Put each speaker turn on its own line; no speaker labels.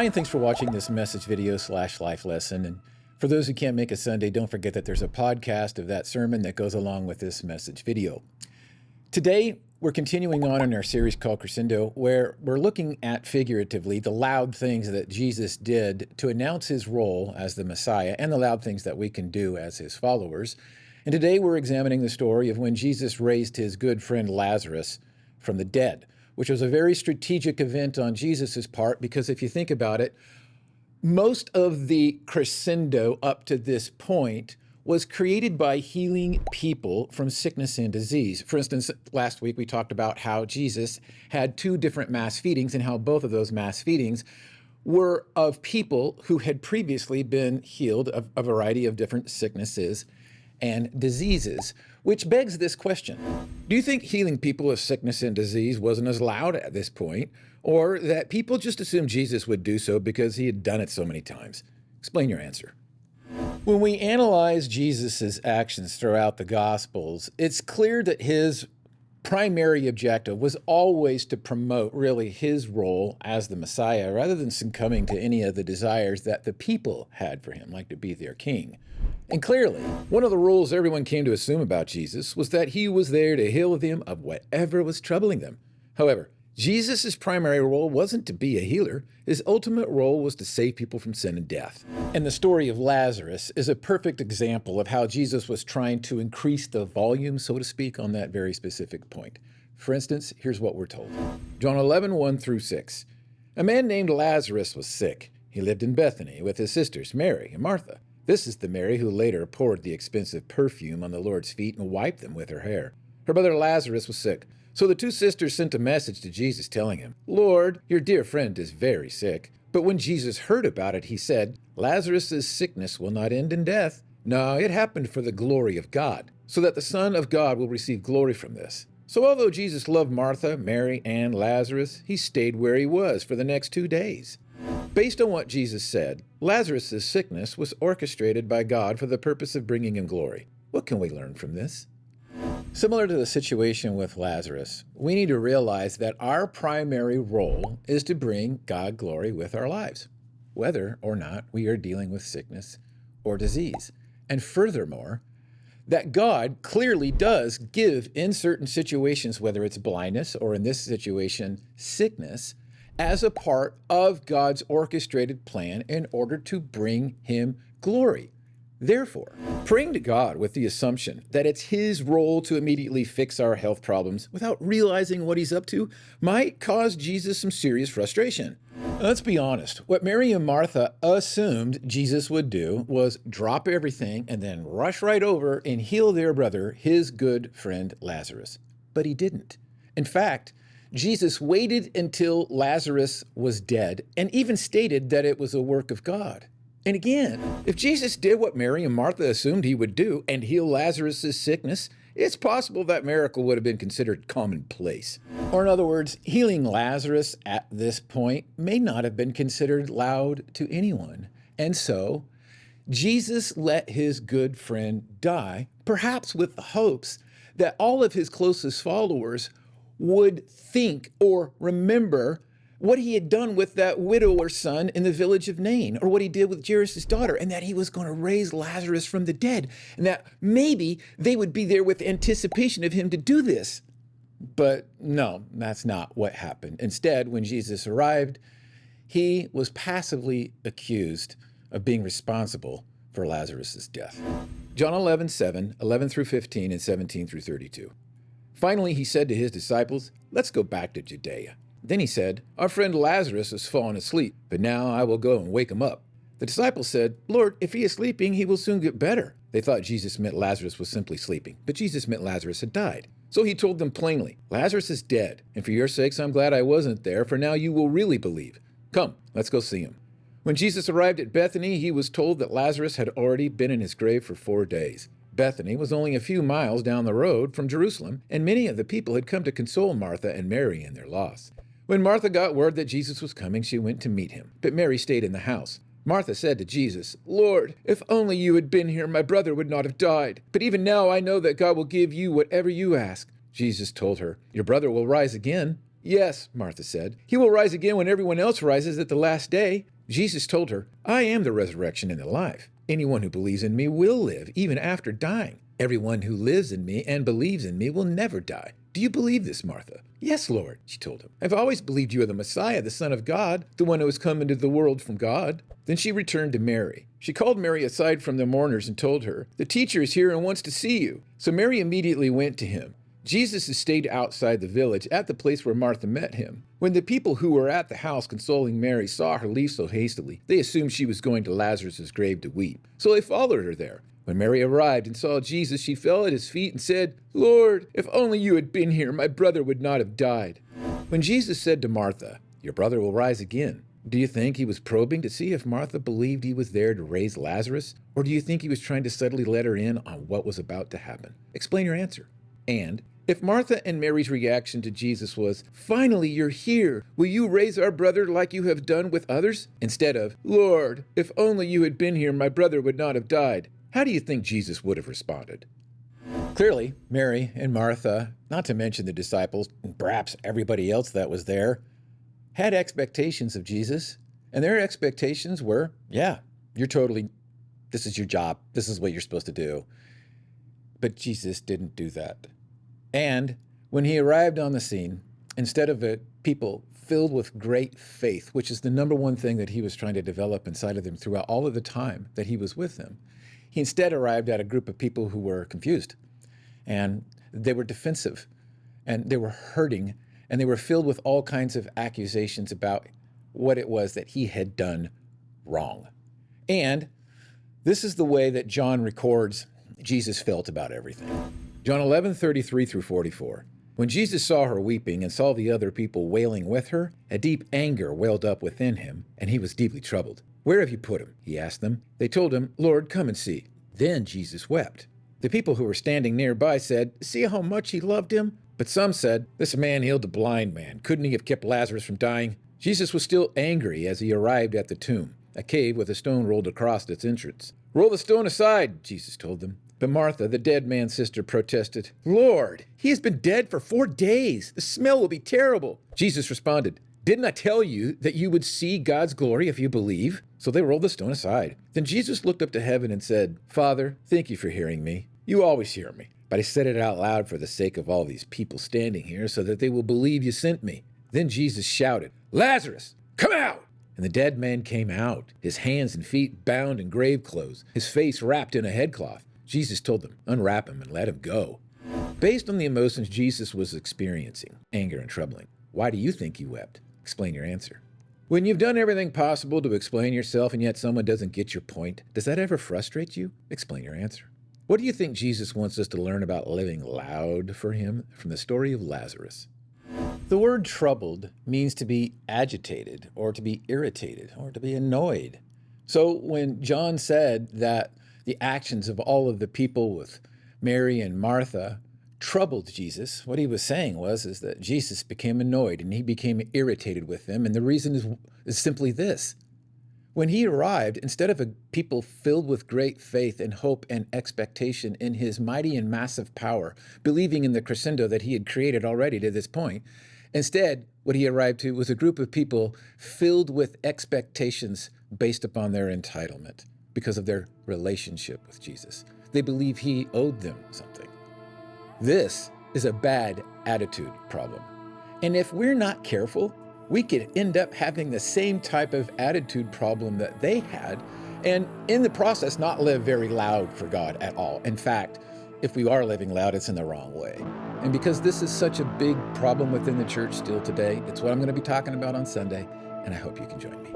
Hi, and thanks for watching this message video / life lesson. And for those who can't make a Sunday, don't forget that there's a podcast of that sermon that goes along with this message video. Today, we're continuing on in our series called Crescendo, where we're looking at figuratively the loud things that Jesus did to announce his role as the Messiah and the loud things that we can do as his followers. And today we're examining the story of when Jesus raised his good friend Lazarus from the dead, which was a very strategic event on Jesus's part, because if you think about it, most of the crescendo up to this point was created by healing people from sickness and disease. For instance, last week we talked about how Jesus had 2 different mass feedings and how both of those mass feedings were of people who had previously been healed of a variety of different sicknesses and diseases, which begs this question. Do you think healing people of sickness and disease wasn't as loud at this point, or that people just assumed Jesus would do so because he had done it so many times? Explain your answer. When we analyze Jesus's actions throughout the Gospels, it's clear that his primary objective was always to promote really his role as the Messiah, rather than succumbing to any of the desires that the people had for him, like to be their king. And clearly, one of the rules everyone came to assume about Jesus was that he was there to heal them of whatever was troubling them. However, Jesus' primary role wasn't to be a healer. His ultimate role was to save people from sin and death. And the story of Lazarus is a perfect example of how Jesus was trying to increase the volume, so to speak, on that very specific point. For instance, here's what we're told. John 11, 1 through 6. A man named Lazarus was sick. He lived in Bethany with his sisters, Mary and Martha. This is the Mary who later poured the expensive perfume on the Lord's feet and wiped them with her hair. Her brother Lazarus was sick. So the 2 sisters sent a message to Jesus telling him, "Lord, your dear friend is very sick." But when Jesus heard about it, he said, "Lazarus' sickness will not end in death. No, it happened for the glory of God, so that the Son of God will receive glory from this." So although Jesus loved Martha, Mary, and Lazarus, he stayed where he was for the next 2 days. Based on what Jesus said, Lazarus' sickness was orchestrated by God for the purpose of bringing him glory. What can we learn from this? Similar to the situation with Lazarus, we need to realize that our primary role is to bring God glory with our lives, whether or not we are dealing with sickness or disease. And furthermore, that God clearly does give in certain situations, whether it's blindness or in this situation, sickness, as a part of God's orchestrated plan in order to bring him glory. Therefore, praying to God with the assumption that it's his role to immediately fix our health problems without realizing what he's up to might cause Jesus some serious frustration. Now, let's be honest. What Mary and Martha assumed Jesus would do was drop everything and then rush right over and heal their brother, his good friend Lazarus. But he didn't. In fact, Jesus waited until Lazarus was dead and even stated that it was a work of God. And again, if Jesus did what Mary and Martha assumed he would do and heal Lazarus' sickness, it's possible that miracle would have been considered commonplace. Or in other words, healing Lazarus at this point may not have been considered loud to anyone. And so, Jesus let his good friend die, perhaps with the hopes that all of his closest followers would think or remember what he had done with that widower's son in the village of Nain, or what he did with Jairus' daughter, and that he was going to raise Lazarus from the dead, and that maybe they would be there with anticipation of him to do this. But no, that's not what happened. Instead, when Jesus arrived, he was passively accused of being responsible for Lazarus' death. John 11, 7, 11 through 15, and 17 through 32. Finally, he said to his disciples, "Let's go back to Judea." Then he said, "Our friend Lazarus has fallen asleep, but now I will go and wake him up." The disciples said, "Lord, if he is sleeping, he will soon get better." They thought Jesus meant Lazarus was simply sleeping, but Jesus meant Lazarus had died. So he told them plainly, "Lazarus is dead, and for your sakes I'm glad I wasn't there, for now you will really believe. Come, let's go see him." When Jesus arrived at Bethany, he was told that Lazarus had already been in his grave for 4 days. Bethany was only a few miles down the road from Jerusalem, and many of the people had come to console Martha and Mary in their loss. When Martha got word that Jesus was coming, she went to meet him, but Mary stayed in the house. Martha said to Jesus, "Lord, if only you had been here, my brother would not have died. But even now I know that God will give you whatever you ask." Jesus told her, "Your brother will rise again." "Yes," Martha said, "he will rise again when everyone else rises at the last day." Jesus told her, I am the resurrection and the life. Anyone who believes in me will live, even after dying. Everyone who lives in me and believes in me will never die. Do you believe this, Martha? Yes, Lord, she told him. I've always believed you are the Messiah, the Son of God, the one who has come into the world from God. Then she returned to Mary. She called Mary aside from the mourners and told her, the teacher is here and wants to see you. So Mary immediately went to him. Jesus had stayed outside the village at the place where Martha met him. When the people who were at the house consoling Mary saw her leave so hastily, they assumed she was going to Lazarus' grave to weep. So they followed her there. When Mary arrived and saw Jesus, she fell at his feet and said, Lord, if only you had been here, my brother would not have died. When Jesus said to Martha, your brother will rise again, do you think he was probing to see if Martha believed he was there to raise Lazarus? Or do you think he was trying to subtly let her in on what was about to happen? Explain your answer. And if Martha and Mary's reaction to Jesus was, finally you're here, will you raise our brother like you have done with others? Instead of, Lord, if only you had been here, my brother would not have died. How do you think Jesus would have responded? Clearly, Mary and Martha, not to mention the disciples, and perhaps everybody else that was there, had expectations of Jesus. And their expectations were, yeah, this is your job. This is what you're supposed to do. But Jesus didn't do that. And when he arrived on the scene, instead of a people filled with great faith, which is the number one thing that he was trying to develop inside of them throughout all of the time that he was with them, he instead arrived at a group of people who were confused, and they were defensive, and they were hurting, and they were filled with all kinds of accusations about what it was that he had done wrong. And this is the way that John records Jesus felt about everything. John 11:33 through 44. When Jesus saw her weeping and saw the other people wailing with her, a deep anger welled up within him, and he was deeply troubled. Where have you put him? He asked them. They told him, Lord, come and see. Then Jesus wept. The people who were standing nearby said, see how much he loved him? But some said, this man healed a blind man. Couldn't he have kept Lazarus from dying? Jesus was still angry as he arrived at the tomb, a cave with a stone rolled across its entrance. Roll the stone aside, Jesus told them. But Martha, the dead man's sister, protested, Lord, he has been dead for 4 days. The smell will be terrible. Jesus responded, didn't I tell you that you would see God's glory if you believe? So they rolled the stone aside. Then Jesus looked up to heaven and said, Father, thank you for hearing me. You always hear me. But I said it out loud for the sake of all these people standing here so that they will believe you sent me. Then Jesus shouted, Lazarus, come out! And the dead man came out, his hands and feet bound in grave clothes, his face wrapped in a headcloth. Jesus told them, unwrap him and let him go. Based on the emotions Jesus was experiencing, anger and troubling, why do you think he wept? Explain your answer. When you've done everything possible to explain yourself and yet someone doesn't get your point, does that ever frustrate you? Explain your answer. What do you think Jesus wants us to learn about living loud for him from the story of Lazarus? The word troubled means to be agitated or to be irritated or to be annoyed. So when John said that the actions of all of the people with Mary and Martha troubled Jesus, what he was saying is that Jesus became annoyed and he became irritated with them. And the reason is simply this. When he arrived, instead of a people filled with great faith and hope and expectation in his mighty and massive power, believing in the Crescendo that he had created already to this point, instead, what he arrived to was a group of people filled with expectations based upon their entitlement because of their relationship with Jesus. They believe he owed them something. This is a bad attitude problem. And if we're not careful, we could end up having the same type of attitude problem that they had, and in the process not live very loud for God at all. In fact, if we are living loud, it's in the wrong way. And because this is such a big problem within the church still today, it's what I'm going to be talking about on Sunday, and I hope you can join me.